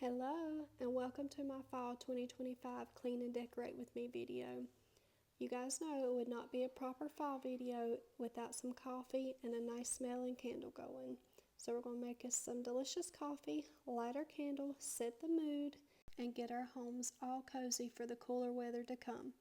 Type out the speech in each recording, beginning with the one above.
Hello and welcome to my fall 2025 clean and decorate with me video. You guys know it would not be a proper fall video without some coffee and a nice smelling candle going. So we're going to make us some delicious coffee, light our candle, set the mood, and get our homes all cozy for the cooler weather to come.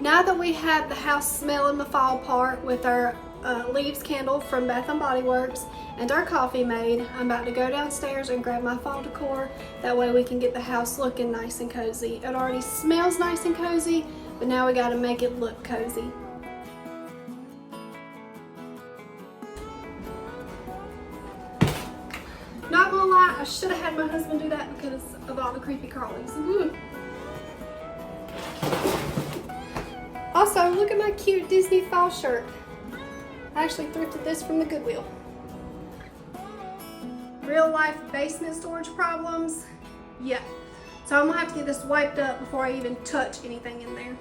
Now that we have the house smelling the fall part with our leaves candle from Bath & Body Works and our coffee made, I'm about to go downstairs and grab my fall decor. That way we can get the house looking nice and cozy. It already smells nice and cozy, but now we got to make it look cozy. Not gonna lie, I should have had my husband do that because of all the creepy crawlies. Also, look at my cute Disney fall shirt. I actually thrifted this from the Goodwill. Real life basement storage problems? Yeah. So I'm gonna have to get this wiped up before I even touch anything in there.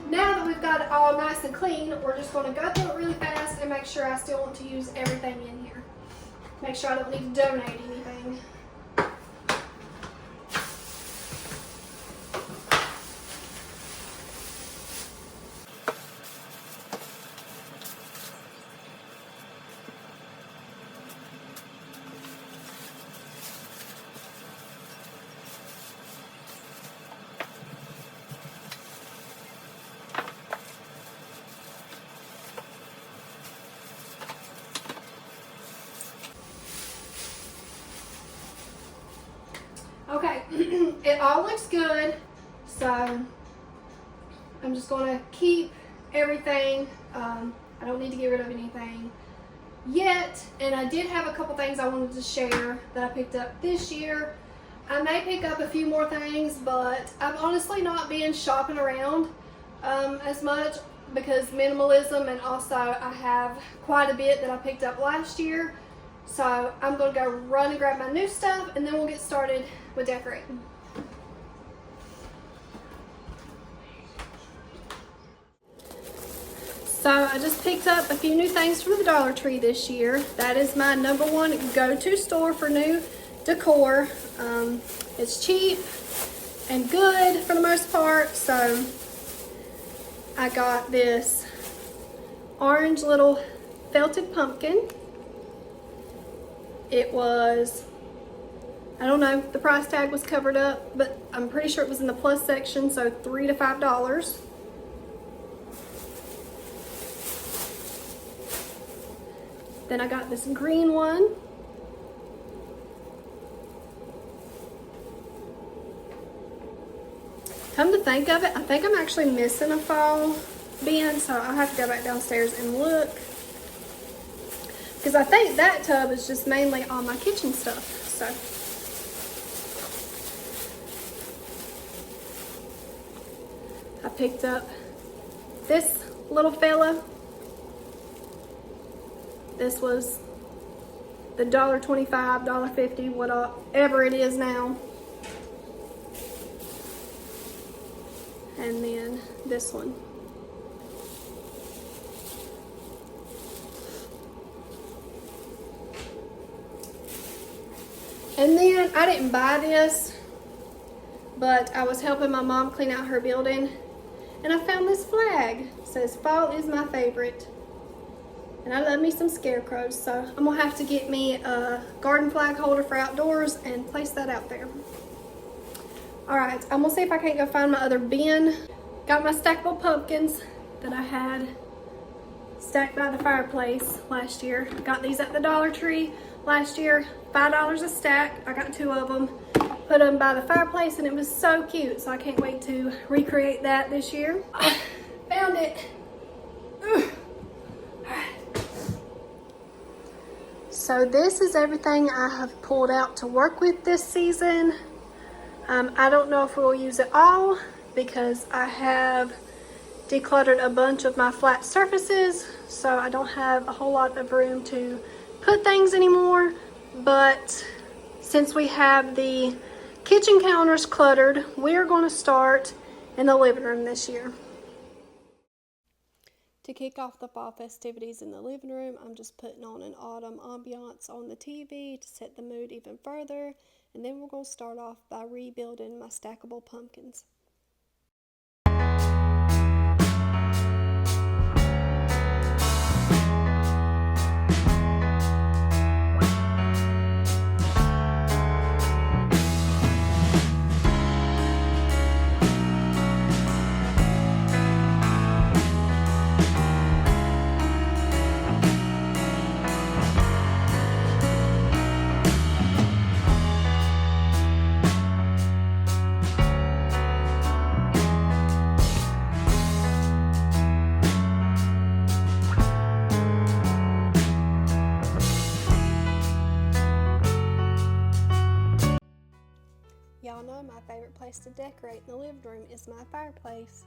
Now that we've got it all nice and clean, we're just going to go through it really fast and make sure I still want to use everything in here. Make sure I don't need to donate anything. Okay, it all looks good, so I'm just going to keep everything. I don't need to get rid of anything yet, and I did have a couple things I wanted to share that I picked up this year. I may pick up a few more things, but I'm honestly not being shopping around as much because minimalism, and also I have quite a bit that I picked up last year. So I'm going to go run and grab my new stuff, and then we'll get started with decorating. So I just picked up a few new things from the Dollar Tree this year. That is my #1 go-to store for new decor. It's cheap and good for the most part. So I got this orange little felted pumpkin. It was, I don't know, the price tag was covered up, but I'm pretty sure it was in the plus section, so $3 to $5. Then I got this green one. Come to think of it, I think I'm actually missing a fall bin, so I'll have to go back downstairs and look. Because I think that tub is just mainly all my kitchen stuff. So I picked up this little fella. This was the $1.25, $1.50, whatever it is now. And then this one. And then I didn't buy this, but I was helping my mom clean out her building, and I found this flag. It says, "Fall is my favorite." And I love me some scarecrows, so I'm gonna have to get me a garden flag holder for outdoors and place that out there. All right, I'm gonna see if I can't go find my other bin. Got my stackable pumpkins that I had stacked by the fireplace last year. Got these at the Dollar Tree last year, $5 a stack. I got 2 of them, put them by the fireplace, and it was so cute. So I can't wait to recreate that this year. I found it. So this is everything I have pulled out to work with this season. I don't know if we'll use it all because I have decluttered a bunch of my flat surfaces, so I don't have a whole lot of room to put things anymore. But since we have the kitchen counters cluttered, we're going to start in the living room this year. To kick off the fall festivities in the living room, I'm just putting on an autumn ambiance on the TV to set the mood even further, and then we're going to start off by rebuilding my stackable pumpkins. Y'all know my favorite place to decorate in the living room is my fireplace.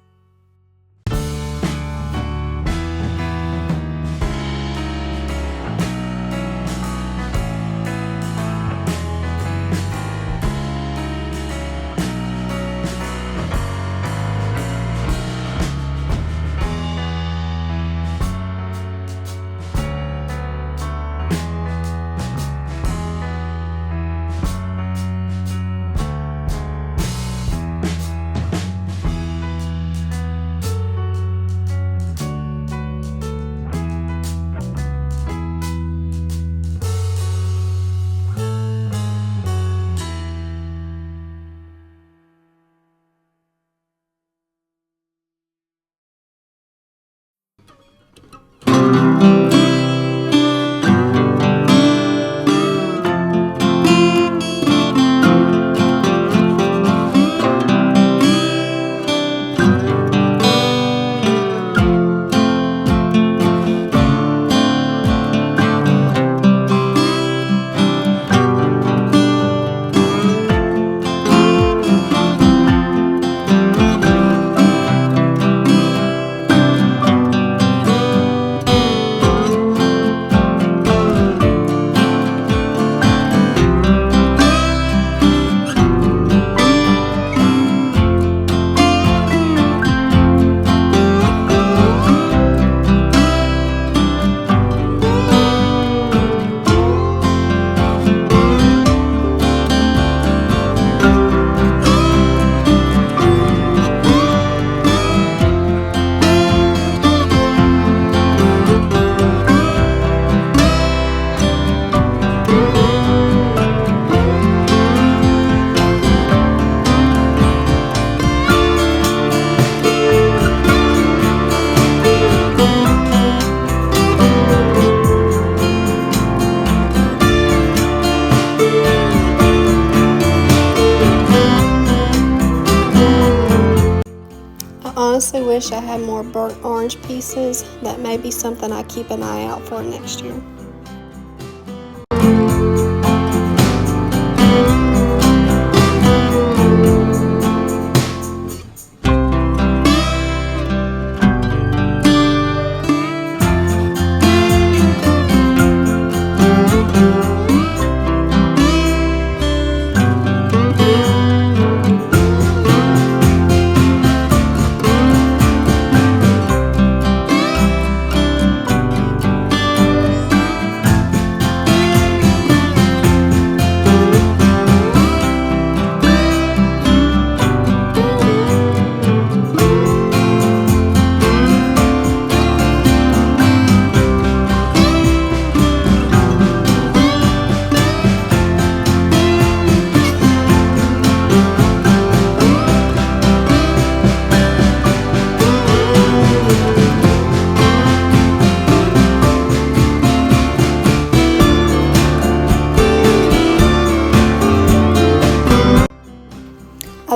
honestly wish I had more burnt orange pieces. That may be something I keep an eye out for next year.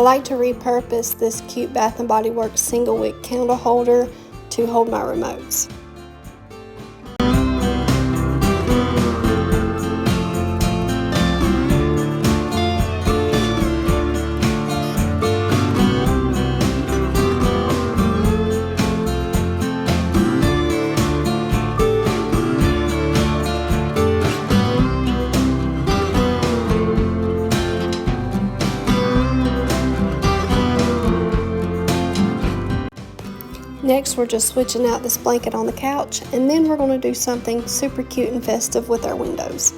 like to repurpose this cute Bath & Body Works single wick candle holder to hold my remotes. Next, we're just switching out this blanket on the couch, and then we're going to do something super cute and festive with our windows.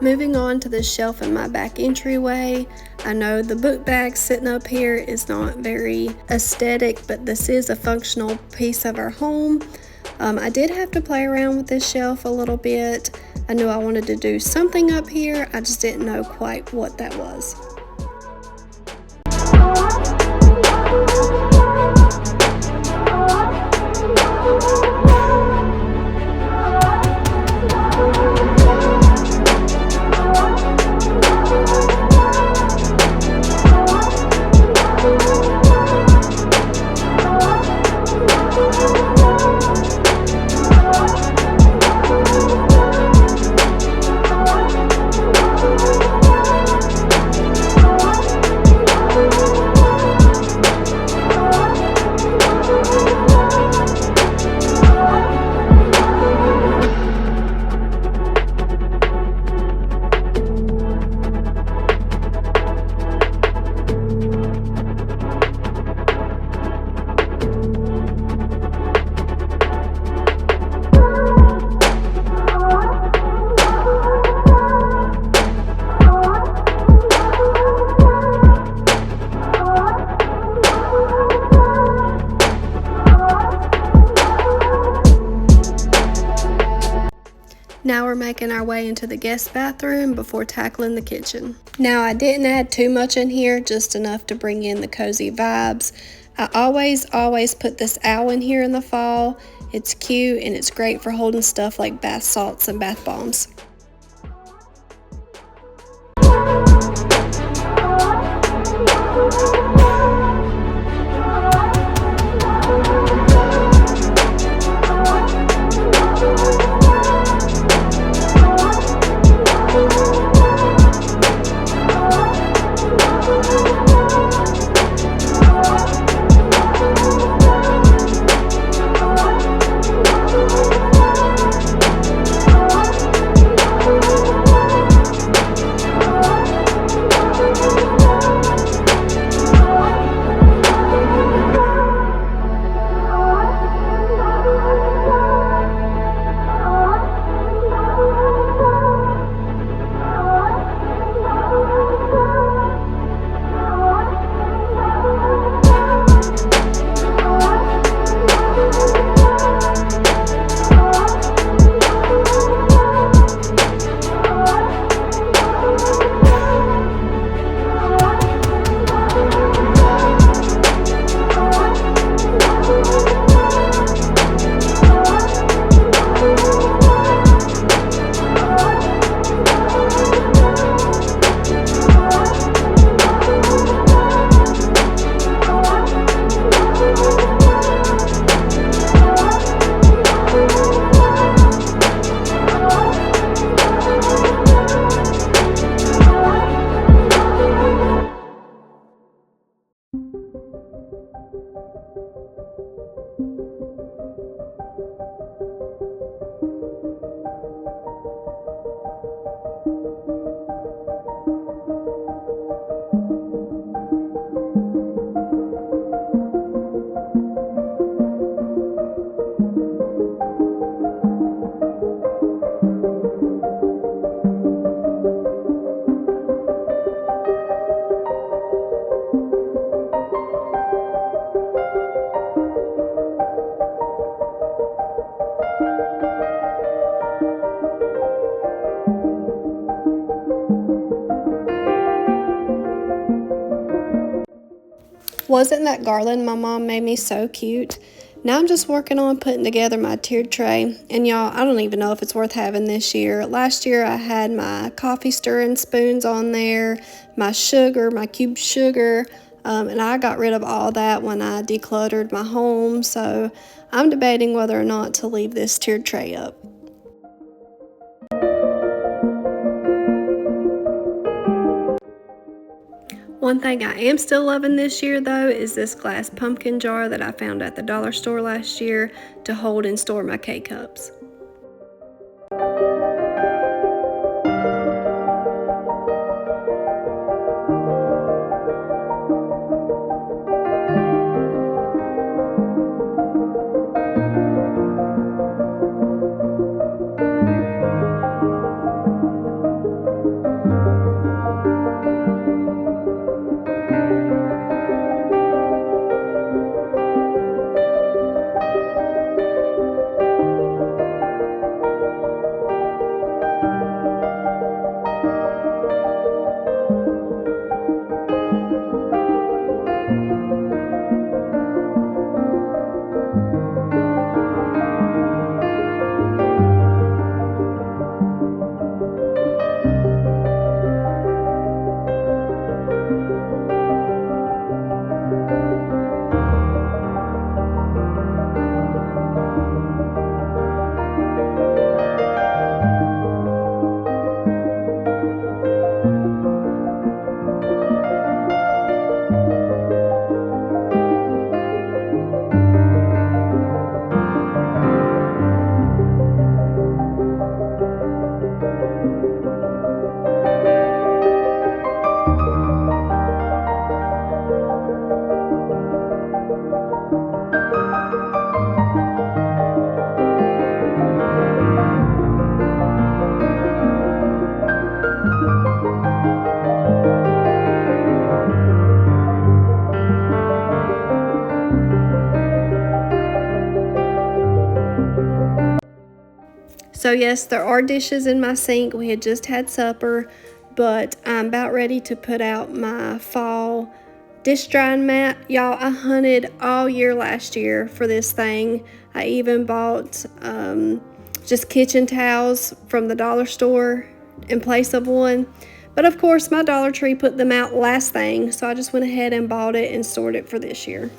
Moving on to the shelf in my back entryway, I know the book bag sitting up here is not very aesthetic, but this is a functional piece of our home. I did have to play around with this shelf a little bit. I knew I wanted to do something up here, I just didn't know quite what that was. Now we're making our way into the guest bathroom before tackling the kitchen. Now I didn't add too much in here, just enough to bring in the cozy vibes. I always put this owl in here in the fall. It's cute and it's great for holding stuff like bath salts and bath bombs. Wasn't that garland my mom made me so cute? Now I'm just working on putting together my tiered tray. And y'all, I don't even know if it's worth having this year. Last year I had my coffee stirring spoons on there, my sugar, my cubed sugar, and I got rid of all that when I decluttered my home. So I'm debating whether or not to leave this tiered tray up. One thing I am still loving this year though is this glass pumpkin jar that I found at the dollar store last year to hold and store my K-cups. So yes, there are dishes in my sink. We had just had supper, but I'm about ready to put out my fall dish drying mat. Y'all, I hunted all year last year for this thing. I even bought just kitchen towels from the dollar store in place of one. But of course, my Dollar Tree put them out last thing, so I just went ahead and bought it and stored it for this year.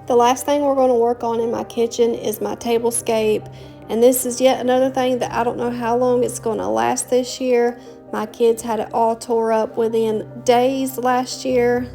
The last thing we're going to work on in my kitchen is my tablescape, and this is yet another thing that I don't know how long it's going to last this year. My kids had it all tore up within days last year.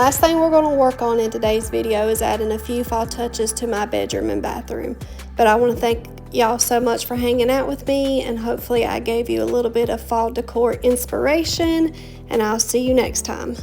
last thing we're going to work on in today's video is adding a few fall touches to my bedroom and bathroom. But I want to thank y'all so much for hanging out with me, and hopefully I gave you a little bit of fall decor inspiration, and I'll see you next time.